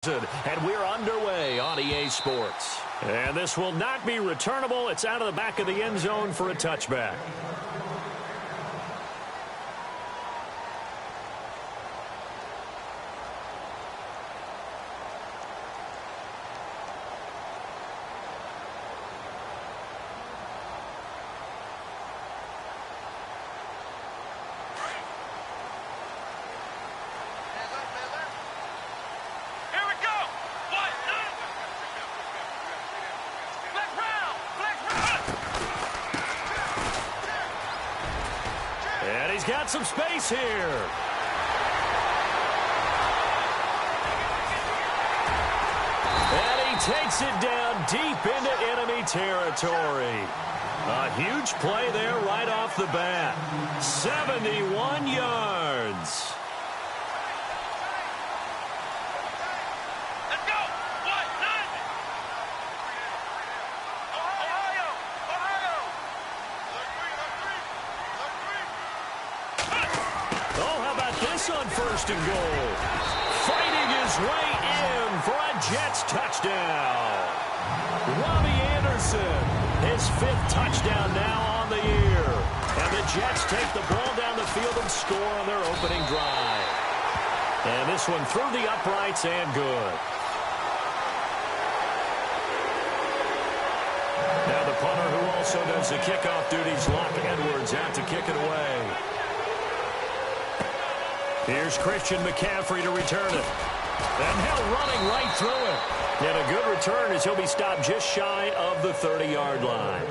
And we're underway on EA Sports. And this will not be returnable. It's out of the back of the end zone for a touchback. And he's got some space here. And he takes it down deep into enemy territory. A huge play there right off the bat. 71 yards. On first and goal. Fighting his way in for a Jets touchdown. Robbie Anderson, his 5th touchdown now on the year. And the Jets take the ball down the field and score on their opening drive. And this one through the uprights and good. Now the punter who also does the kickoff duties, Locke Edwards, out to kick it away. Here's Christian McCaffrey to return it. And now running right through it. And a good return as he'll be stopped just shy of the 30-yard line.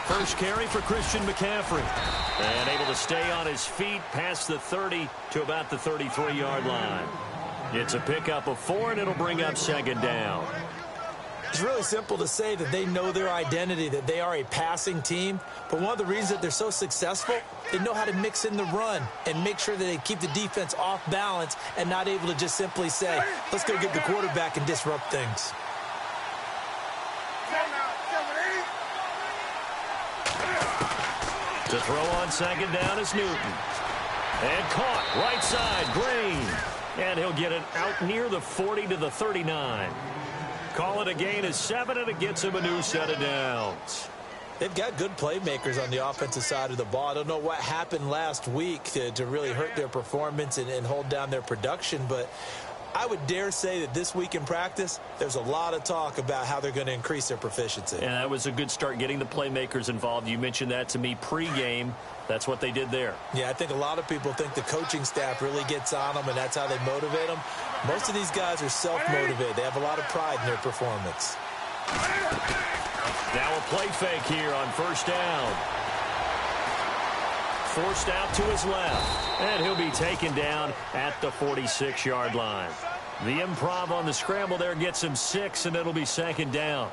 First carry for Christian McCaffrey. And able to stay on his feet past the 30 to about the 33-yard line. It's a pickup of 4, and it'll bring up second down. It's really simple to say that they know their identity, that they are a passing team. But one of the reasons that they're so successful, they know how to mix in the run and make sure that they keep the defense off balance and not able to just simply say, let's go get the quarterback and disrupt things. To throw on second down is Newton. And caught right side, Green. And he'll get it out near the 40 to the 39. Call it a gain of 7, and it gets him a new set of downs. They've got good playmakers on the offensive side of the ball. I don't know what happened last week to really hurt their performance and hold down their production, but I would dare say that this week in practice, there's a lot of talk about how they're going to increase their proficiency. And that was a good start, getting the playmakers involved. You mentioned that to me pregame. That's what they did there. Yeah, I think a lot of people think the coaching staff really gets on them, and that's how they motivate them. Most of these guys are self-motivated. They have a lot of pride in their performance. Now a play fake here on first down. Forced out to his left, and he'll be taken down at the 46-yard line. The improv on the scramble there gets him 6, and it'll be second down.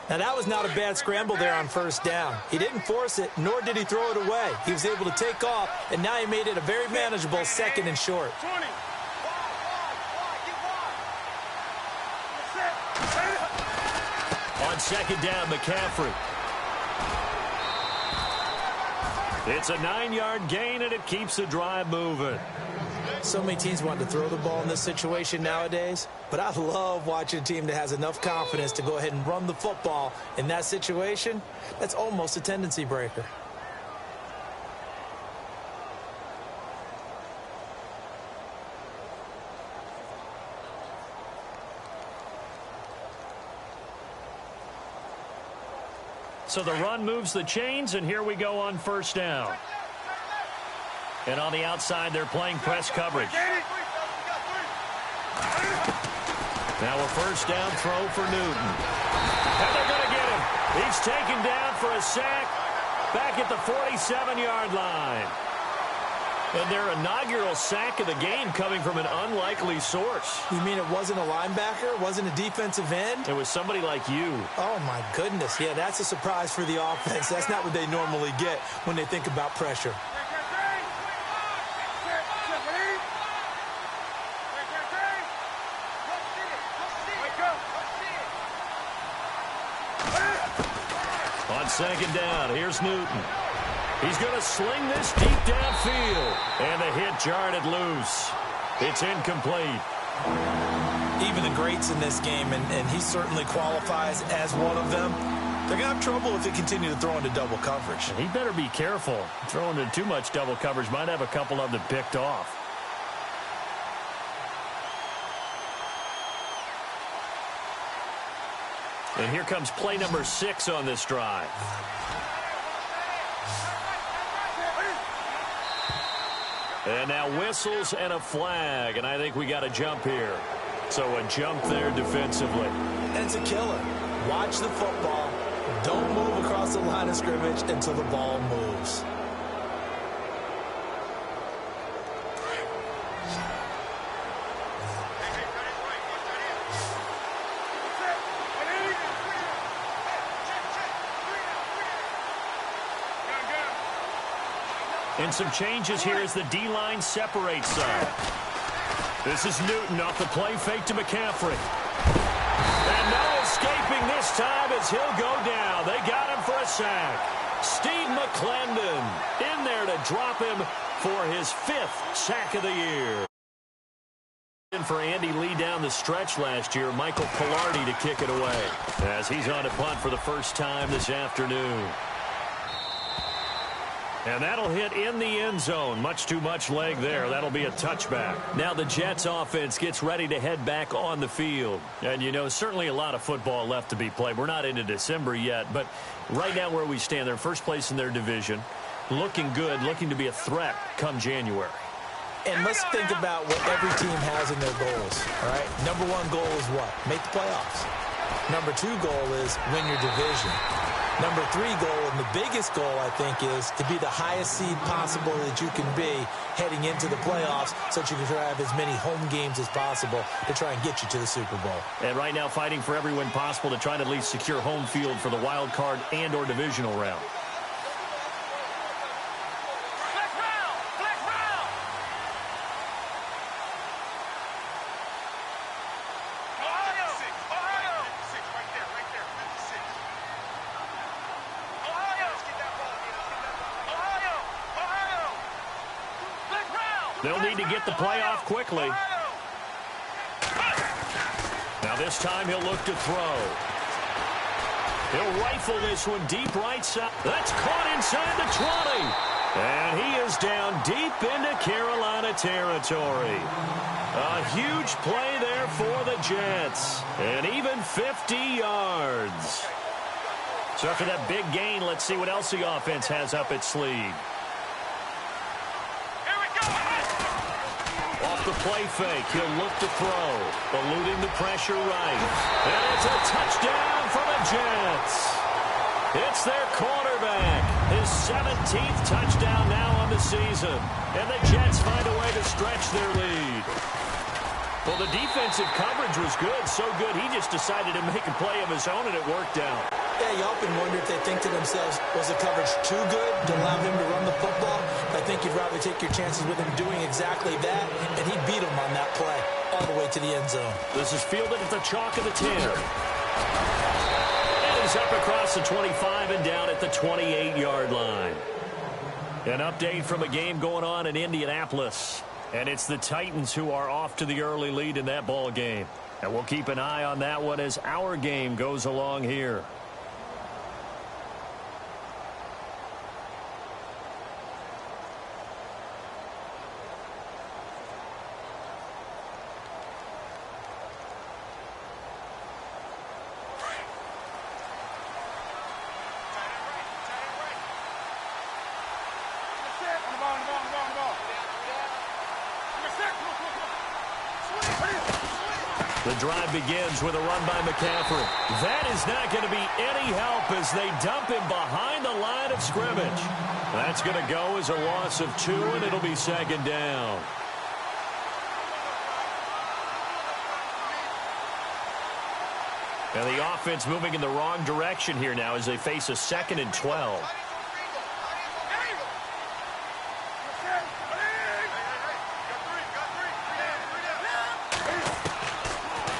Now, that was not a bad scramble there on first down. He didn't force it, nor did he throw it away. He was able to take off, and now he made it a very manageable second and short. On second down, McCaffrey. It's a 9-yard gain, and it keeps the drive moving. So many teams want to throw the ball in this situation nowadays, but I love watching a team that has enough confidence to go ahead and run the football in that situation. That's almost a tendency breaker. So the run moves the chains, and here we go on first down. And on the outside, they're playing press coverage. Now a first down throw for Newton. And they're going to get him. He's taken down for a sack back at the 47-yard line. And their inaugural sack of the game coming from an unlikely source. You mean it wasn't a linebacker? It wasn't a defensive end? It was somebody like you. Oh, my goodness. Yeah, that's a surprise for the offense. That's not what they normally get when they think about pressure. On second down, here's Newton. He's going to sling this deep downfield. And the hit jarred it loose. It's incomplete. Even the greats in this game, and he certainly qualifies as one of them, they're going to have trouble if they continue to throw into double coverage. And he better be careful. Throwing into too much double coverage might have a couple of them picked off. And here comes play number 6 on this drive. And now whistles and a flag, and I think we got a jump here. So a jump there defensively. And it's a killer. Watch the football. Don't move across the line of scrimmage until the ball moves. And some changes here as the D-line separates some. This is Newton off the play fake to McCaffrey. And no escaping this time as he'll go down. They got him for a sack. Steve McClendon in there to drop him for his 5th sack of the year. And for Andy Lee down the stretch last year, Michael Pilardi to kick it away as he's on to punt for the first time this afternoon. And that'll hit in the end zone. Much too much leg there. That'll be a touchback. Now the Jets offense gets ready to head back on the field. And, you know, certainly a lot of football left to be played. We're not into December yet. But right now where we stand, they're first place in their division. Looking good, looking to be a threat come January. And let's think about what every team has in their goals, all right? Number 1 goal is what? Make the playoffs. Number 2 goal is win your division. Number 3 goal, and the biggest goal, I think, is to be the highest seed possible that you can be heading into the playoffs so that you can try to have as many home games as possible to try and get you to the Super Bowl. And right now fighting for every win possible to try to at least secure home field for the wild card and or divisional round. They'll need to get the play off quickly. Now this time he'll look to throw. He'll rifle this one deep right side. That's caught inside the 20. And he is down deep into Carolina territory. A huge play there for the Jets. And even 50 yards. So after that big gain, let's see what else the offense has up its sleeve. The play fake. He'll look to throw. Eluding the pressure right. And it's a touchdown for the Jets. It's their quarterback. His 17th touchdown now on the season. And the Jets find a way to stretch their lead. Well, the defensive coverage was good. So good, he just decided to make a play of his own, and it worked out. Yeah, you often wonder if they think to themselves, was the coverage too good to allow him to run the football? I think you'd rather take your chances with him doing exactly that, and he beat him on that play all the way to the end zone. This is fielded at the chalk of the 10. And he's up across the 25 and down at the 28-yard line. An update from a game going on in Indianapolis. And it's the Titans who are off to the early lead in that ball game. And we'll keep an eye on that one as our game goes along here. The drive begins with a run by McCaffrey. That is is not going to be any help as they dump him behind the line of scrimmage. That's going to go as a loss of 2, and it'll be second down. And the offense moving in the wrong direction here now as they face a 2nd and 12.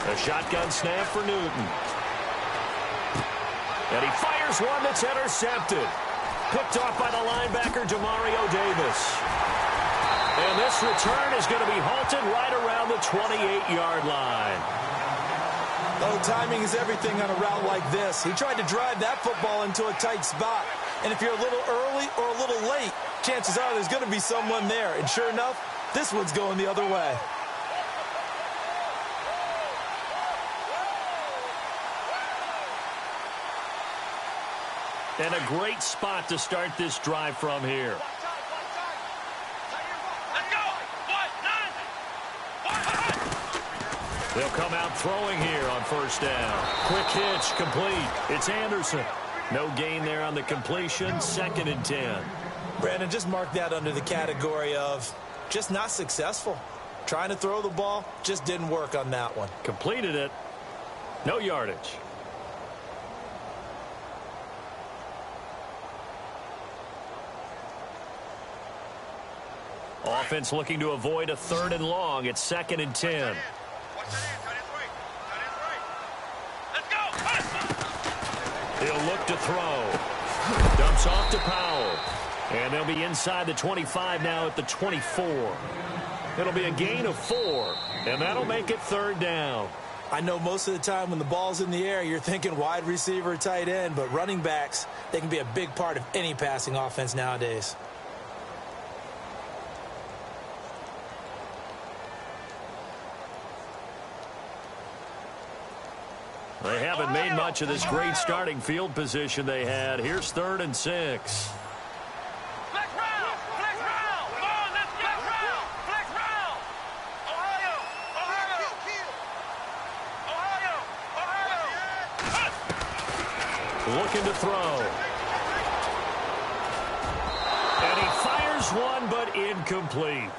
A shotgun snap for Newton. And he fires one that's intercepted. Picked off by the linebacker, Demario Davis. And this return is going to be halted right around the 28-yard line. Oh, timing is everything on a route like this. He tried to drive that football into a tight spot. And if you're a little early or a little late, chances are there's going to be someone there. And sure enough, this one's going the other way. And a great spot to start this drive from here. They'll come out throwing here on first down. Quick hitch, complete. It's Anderson. No gain there on the completion, 2nd and 10. Brandon, just mark that under the category of just not successful. Trying to throw the ball, just didn't work on that one. Completed it. No yardage. Offense looking to avoid a 3rd and long. It's 2nd and 10. He'll look to throw. Dumps off to Powell. And they'll be inside the 25 now at the 24. It'll be a gain of 4. And that'll make it 3rd down. I know most of the time when the ball's in the air, you're thinking wide receiver, tight end. But running backs, they can be a big part of any passing offense nowadays. They haven't made much of this great starting field position they had. Here's 3rd and 6. Looking to throw. And he fires one, but incomplete.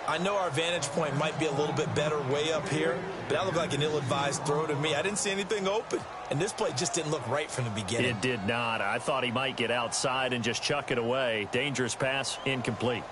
I know our vantage point might be a little bit better way up here, but that looked like an ill-advised throw to me. I didn't see anything open, and this play just didn't look right from the beginning. It did not. I thought he might get outside and just chuck it away. Dangerous pass, incomplete.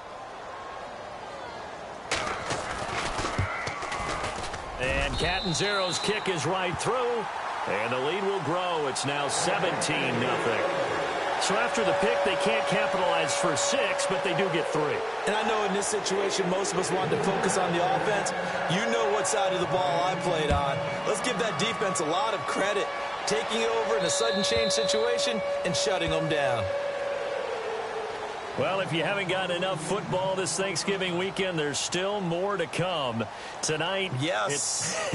And Catanzaro's kick is right through, and the lead will grow. It's now 17-0. So after the pick, they can't capitalize for 6, but they do get 3. And I know in this situation, most of us wanted to focus on the offense. You know what side of the ball I played on. Let's give that defense a lot of credit. Taking over in a sudden change situation and shutting them down. Well, if you haven't gotten enough football this Thanksgiving weekend, there's still more to come. Tonight, yes,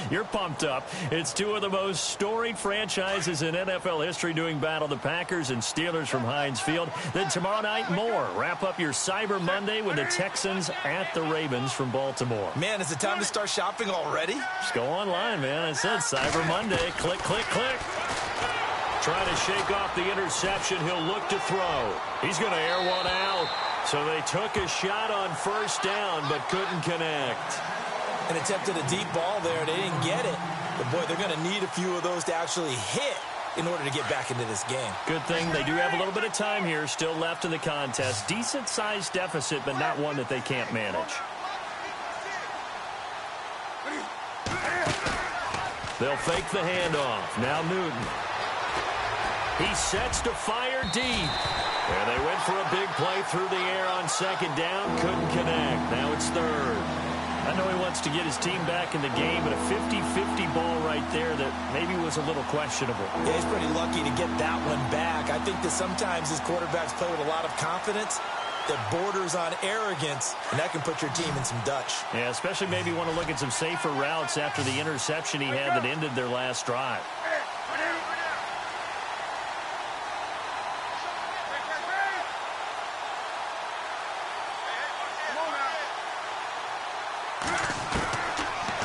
you're pumped up. It's 2 of the most storied franchises in NFL history doing battle, the Packers and Steelers from Heinz Field. Then tomorrow night, more. Wrap up your Cyber Monday with the Texans at the Ravens from Baltimore. Man, is it time to start shopping already? Just go online, man. I said Cyber Monday. Click, click, click. Trying to shake off the interception. He'll look to throw. He's going to air one out. So they took a shot on first down, but couldn't connect. And attempted a deep ball there. They didn't get it. But, boy, they're going to need a few of those to actually hit in order to get back into this game. Good thing they do have a little bit of time here still left in the contest. Decent-sized deficit, but not one that they can't manage. They'll fake the handoff. Now Newton. He sets to fire deep. And they went for a big play through the air on second down. Couldn't connect. Now it's 3rd. I know he wants to get his team back in the game, but a 50-50 ball right there that maybe was a little questionable. Yeah, he's pretty lucky to get that one back. I think that sometimes his quarterbacks play with a lot of confidence that borders on arrogance, and that can put your team in some Dutch. Yeah, especially maybe want to look at some safer routes after the interception he had that ended their last drive.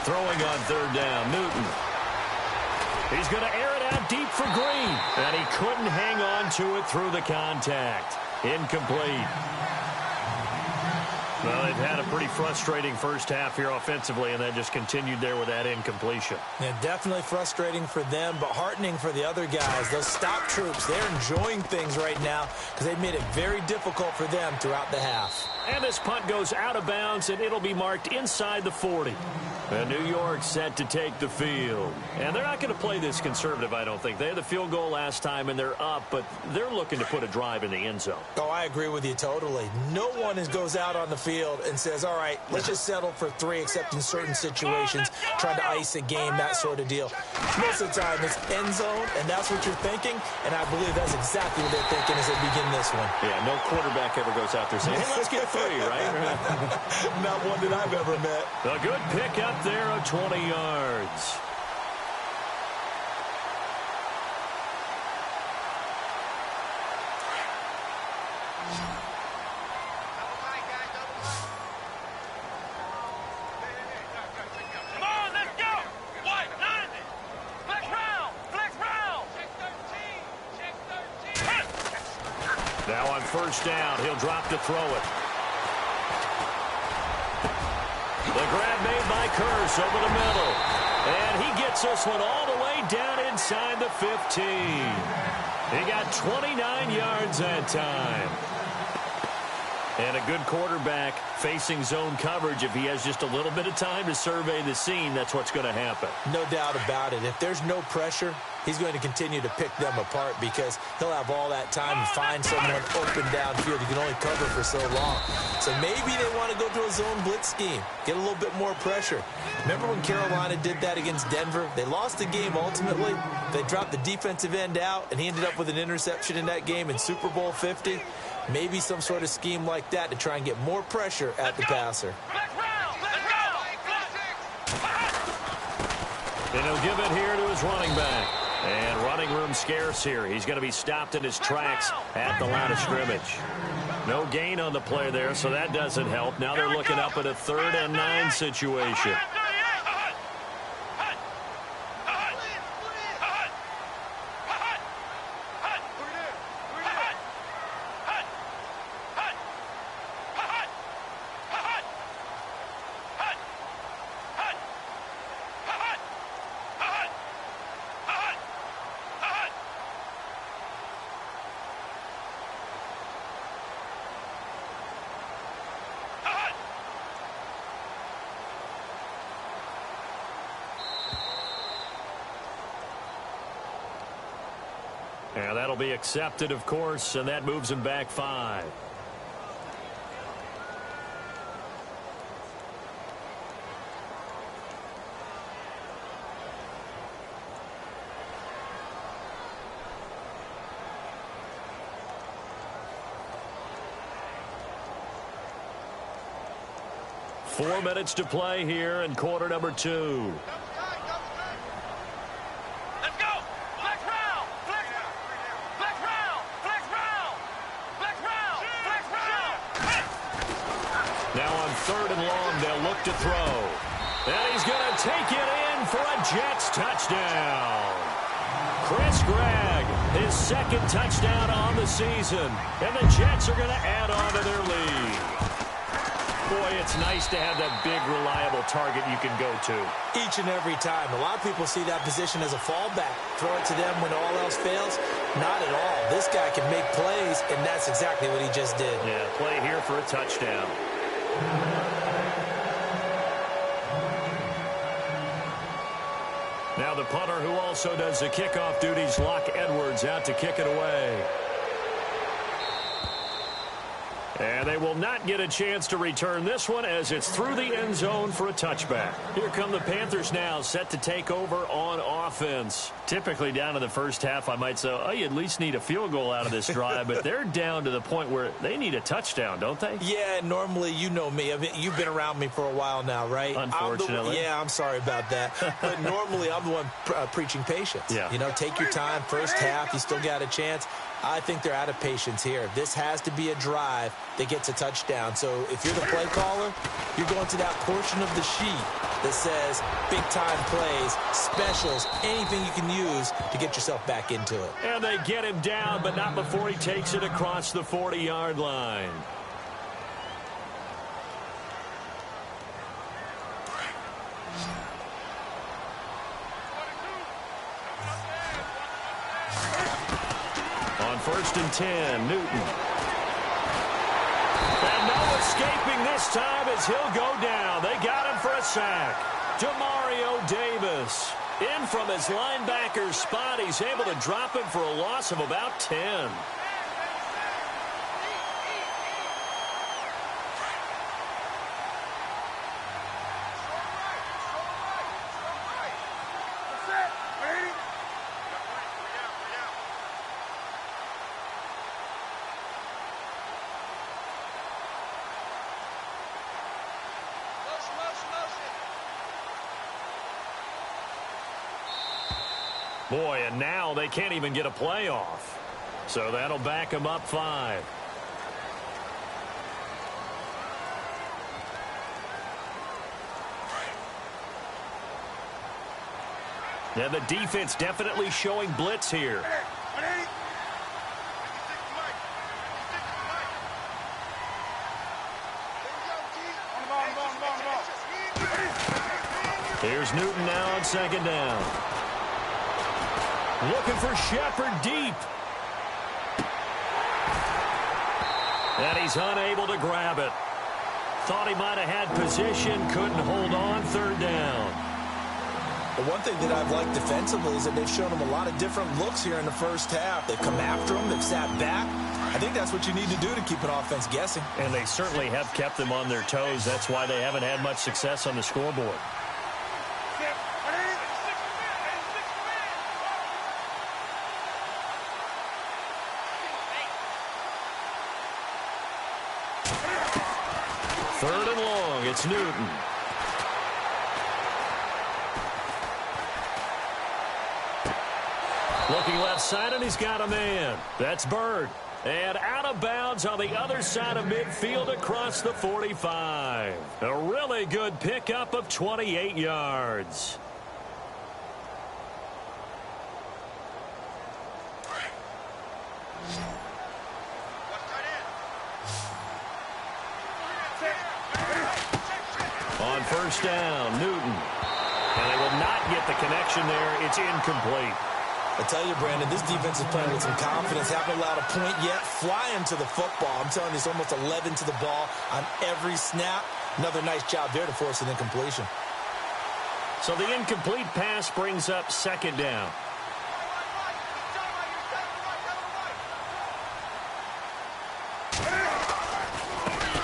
Throwing on 3rd down, Newton. He's going to air it out deep And he couldn't hang on to it through the contact. Incomplete. Well, they've had a pretty frustrating first half here offensively, and then just continued there with that incompletion. Yeah, definitely frustrating for them, but heartening for the other guys. Those stop troops, they're enjoying things right now because they've made it very difficult for them throughout the half. And this punt goes out of bounds, and it'll be marked inside the 40. And New York set to take the field. And they're not going to play this conservative, I don't think. They had the field goal last time, and they're up, but they're looking to put a drive in the end zone. Oh, I agree with you totally. No one goes out on the field and says, all right, let's just settle for 3, except in certain situations, trying to ice a game, that sort of deal. Most of the time, it's end zone, and that's what you're thinking, and I believe that's exactly what they're thinking as they begin this one. Yeah, no quarterback ever goes out there saying, hey, let's get 3, right? Not one that I've ever met. A good pickup there of 20 yards. Now on first down, he'll drop to throw it. The grab made by Curse over the middle. And he gets this one all the way down inside the 15. He got 29 yards that time. And a good quarterback facing zone coverage. If he has just a little bit of time to survey the scene, that's what's going to happen. No doubt about it. If there's no pressure, he's going to continue to pick them apart because he'll have all that time to find someone open downfield. He can only cover for so long. So maybe they want to go to a zone blitz scheme, get a little bit more pressure. Remember when Carolina did that against Denver? They lost the game ultimately. They dropped the defensive end out, and he ended up with an interception in that game in Super Bowl 50. Maybe some sort of scheme like that to try and get more pressure at the passer. And he'll give it here to his running back. And running room scarce here. He's going to be stopped in his tracks at the line of scrimmage. No gain on the play there, so that doesn't help. Now they're looking up at a 3rd and 9 situation. And that'll be accepted, of course, and that moves him back 5. Four minutes to play here in quarter number 2. To throw. And he's going to take it in for a Jets touchdown. Chris Gregg, his 2nd touchdown on the season. And the Jets are going to add on to their lead. Boy, it's nice to have that big, reliable target you can go to. Each and every time. A lot of people see that position as a fallback. Throw it to them when all else fails. Not at all. This guy can make plays, and that's exactly what he just did. Yeah, play here for a touchdown. Now the punter who also does the kickoff duties, Locke Edwards, out to kick it away. And they will not get a chance to return this one as it's through the end zone for a touchback. Here come the Panthers now, set to take over on offense. Typically down in the first half, I might say, oh, you at least need a field goal out of this drive, but they're down to the point where they need a touchdown, don't they? Yeah, normally, you know me. I mean, you've been around me for a while now, right? Unfortunately. I'm sorry about that. But normally, I'm the one preaching patience. Yeah. You know, take your time. First half, you still got a chance. I think they're out of patience here. This has to be a drive that gets a touchdown. So if you're the play caller, you're going to that portion of the sheet that says big-time plays, specials, anything you can use to get yourself back into it. And they get him down, but not before he takes it across the 40-yard line. On 1st and 10, Newton. And no escaping this time as he'll go down. They got him for a sack. Demario Davis in from his linebacker spot. He's able to drop him for a loss of about 10. Boy, and now they can't even get a play off. So that'll back them up 5. Now the defense definitely showing blitz here. Here's Newton now on 2nd down. Looking for Shepard deep. And he's unable to grab it. Thought he might have had position, couldn't hold on. 3rd down. The one thing that I've liked defensively is that they've shown him a lot of different looks here in the first half. They've come after him. They've sat back. I think that's what you need to do to keep an offense guessing. And they certainly have kept them on their toes. That's why they haven't had much success on the scoreboard. Third and long, it's Newton. Looking left side, and he's got a man. That's Bird. And out of bounds on the other side of midfield across the 45. A really good pickup of 28 yards. On 1st down, Newton. And they will not get the connection there. It's incomplete. I tell you, Brandon, this defense is playing with some confidence. Haven't allowed a point yet. Flying to the football. I'm telling you, it's almost 11 to the ball on every snap. Another nice job there to force an incompletion. So the incomplete pass brings up 2nd down.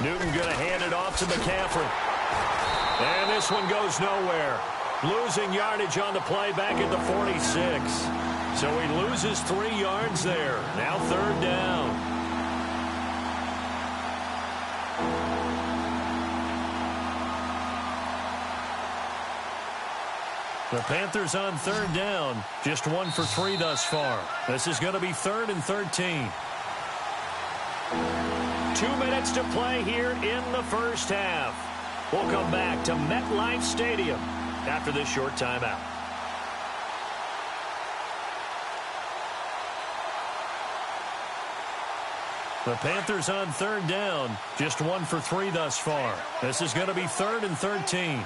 Newton going to hand it off to McCaffrey. And this one goes nowhere. Losing yardage on the play back at the 46. So he loses 3 yards there. Now 3rd down. The Panthers on 3rd down. Just 1 for 3 thus far. This is going to be 3rd and 13. 2 minutes to play here in the first half. We'll come back to MetLife Stadium after this short timeout. The Panthers on 3rd down. Just 1 for 3 thus far. This is going to be 3rd and 13.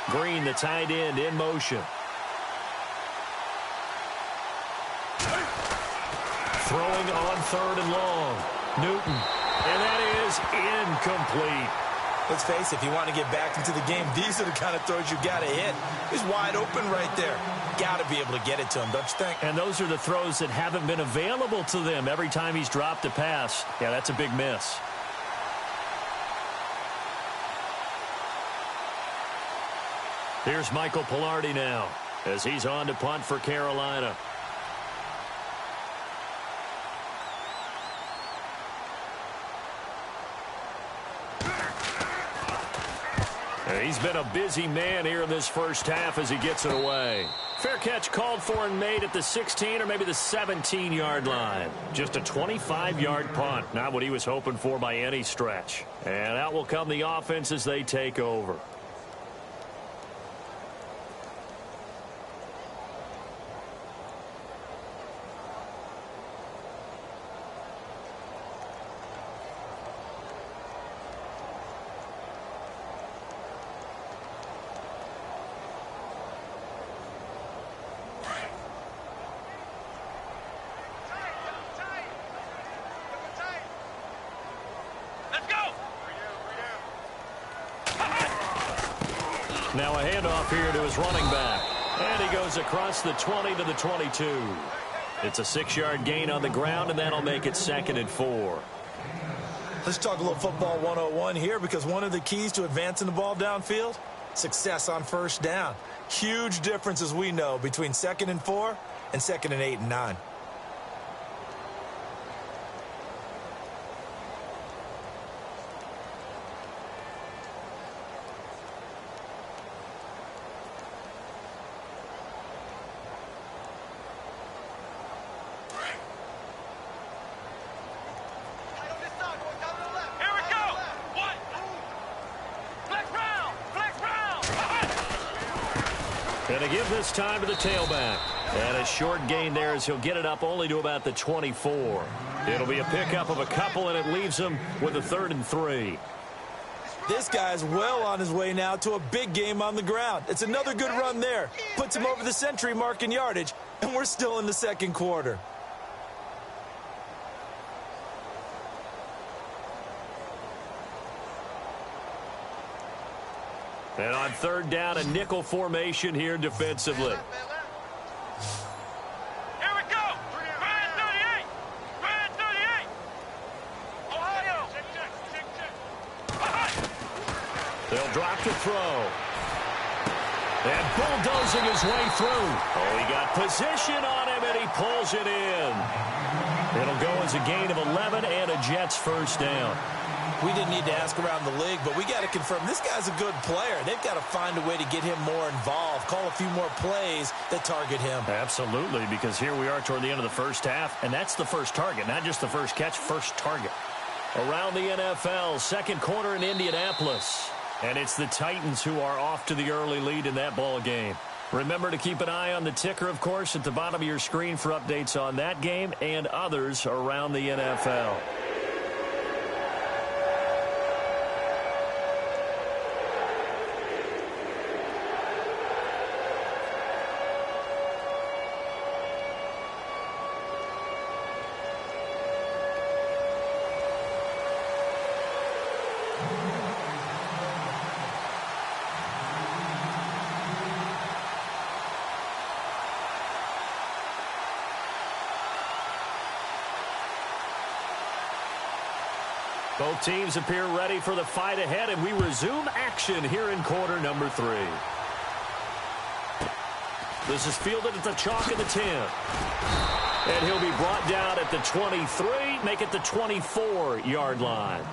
Green, the tight end, in motion. Throwing on 3rd and long. Newton. And that is incomplete. Let's face it, if you want to get back into the game, these are the kind of throws you got to hit. He's wide open right there. Got to be able to get it to him, don't you think? And those are the throws that haven't been available to them every time he's dropped a pass. Yeah, that's a big miss. Here's Michael Pilardi now as he's on to punt for Carolina. And he's been a busy man here in this first half as he gets it away. Fair catch called for and made at the 16 or maybe the 17-yard line. Just a 25-yard punt. Not what he was hoping for by any stretch. And out will come the offense as they take over. Now a handoff here to his running back. And he goes across the 20 to the 22. It's a 6-yard gain on the ground, and that'll make it 2nd and 4. Let's talk a little football 101 here, because one of the keys to advancing the ball downfield, success on first down. Huge difference, as we know, between 2nd and 4 and 2nd and 8 and 9. And to give this time to the tailback. And a short gain there as he'll get it up only to about the 24. It'll be a pickup of a couple, and it leaves him with a 3rd and 3. This guy's well on his way now to a big game on the ground. It's another good run there. Puts him over the century mark in yardage, and we're still in the 2nd quarter. And on 3rd down, a nickel formation here defensively. Here we go. Grand 38. Grand 38. Ohio. They'll drop to throw. And bulldozing his way through. Oh, he got position on him, and he pulls it in. It'll go as a gain of 11 and a Jets 1st down. We didn't need to ask around the league, but we got to confirm this guy's a good player. They've got to find a way to get him more involved, call a few more plays that target him. Absolutely, because here we are toward the end of the first half, and that's the first target, not just the first catch, first target. Around the NFL, 2nd quarter in Indianapolis. And it's the Titans who are off to the early lead in that ball game. Remember to keep an eye on the ticker, of course, at the bottom of your screen for updates on that game and others around the NFL. Both teams appear ready for the fight ahead, and we resume action here in quarter number 3. This is fielded at the chalk of the 10. And he'll be brought down at the 23, make it the 24-yard line.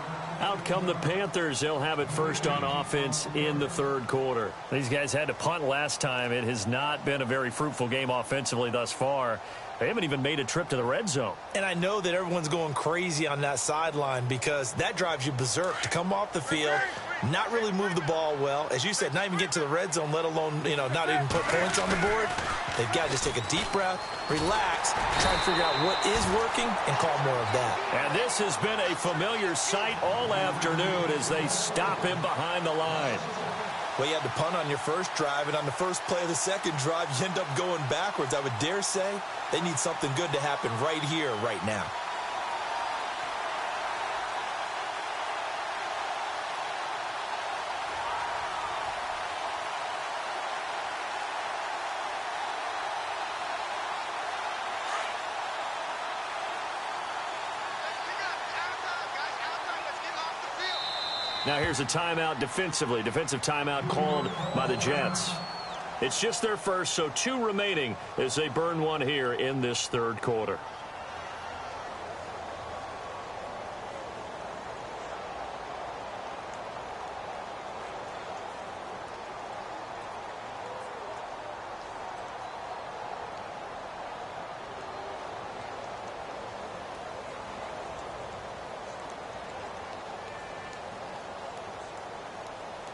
Out come the Panthers. They'll have it first on offense in the 3rd quarter. These guys had to punt last time. It has not been a very fruitful game offensively thus far. They haven't even made a trip to the red zone. And I know that everyone's going crazy on that sideline because that drives you berserk to come off the field, not really move the ball well. As you said, not even get to the red zone, let alone, not even put points on the board. They've got to just take a deep breath, relax, try and figure out what is working, and call more of that. And this has been a familiar sight all afternoon as they stop him behind the line. Well, you had to punt on your first drive, and on the first play of the second drive, you end up going backwards. I would dare say they need something good to happen right here, right now. Now here's a timeout defensively. Defensive timeout called by the Jets. It's just their first, so 2 remaining as they burn one here in this 3rd quarter.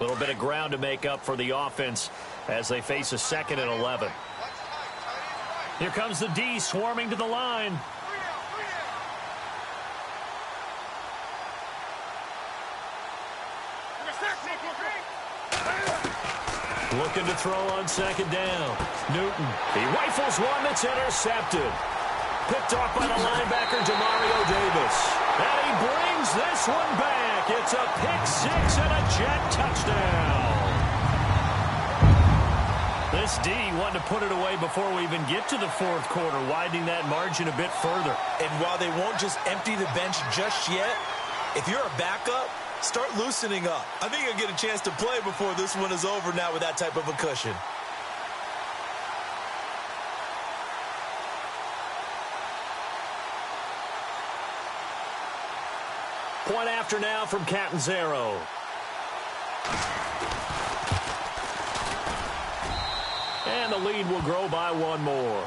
A little bit of ground to make up for the offense as they face a 2nd and 11. Here comes the D swarming to the line. Looking to throw on 2nd down. Newton. He rifles one that's intercepted. Picked off by the linebacker, Demario Davis. And he brings this one back. It's a pick 6 and a Jet touchdown. This D wanted to put it away before we even get to the 4th quarter, widening that margin a bit further. And while they won't just empty the bench just yet, if you're a backup, start loosening up. I think you'll get a chance to play before this one is over now with that type of a cushion. Point after now from Catanzaro. And the lead will grow by one more.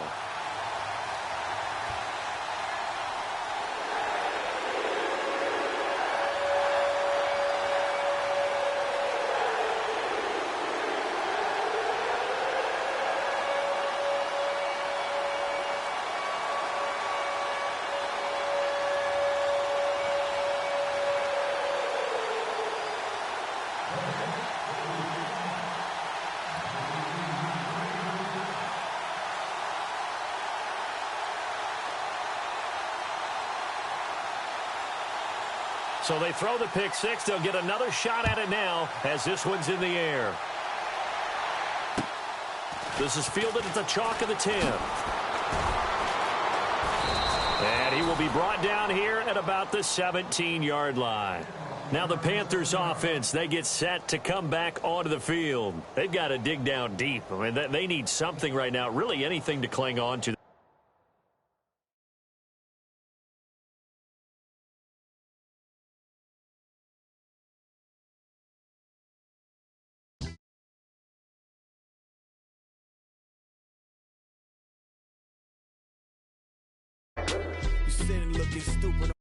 So they throw the pick 6. They'll get another shot at it now as this one's in the air. This is fielded at the chalk of the 10. And he will be brought down here at about the 17-yard line. Now the Panthers offense, they get set to come back onto the field. They've got to dig down deep. I mean, they need something right now, really anything to cling on to. Sitting looking stupid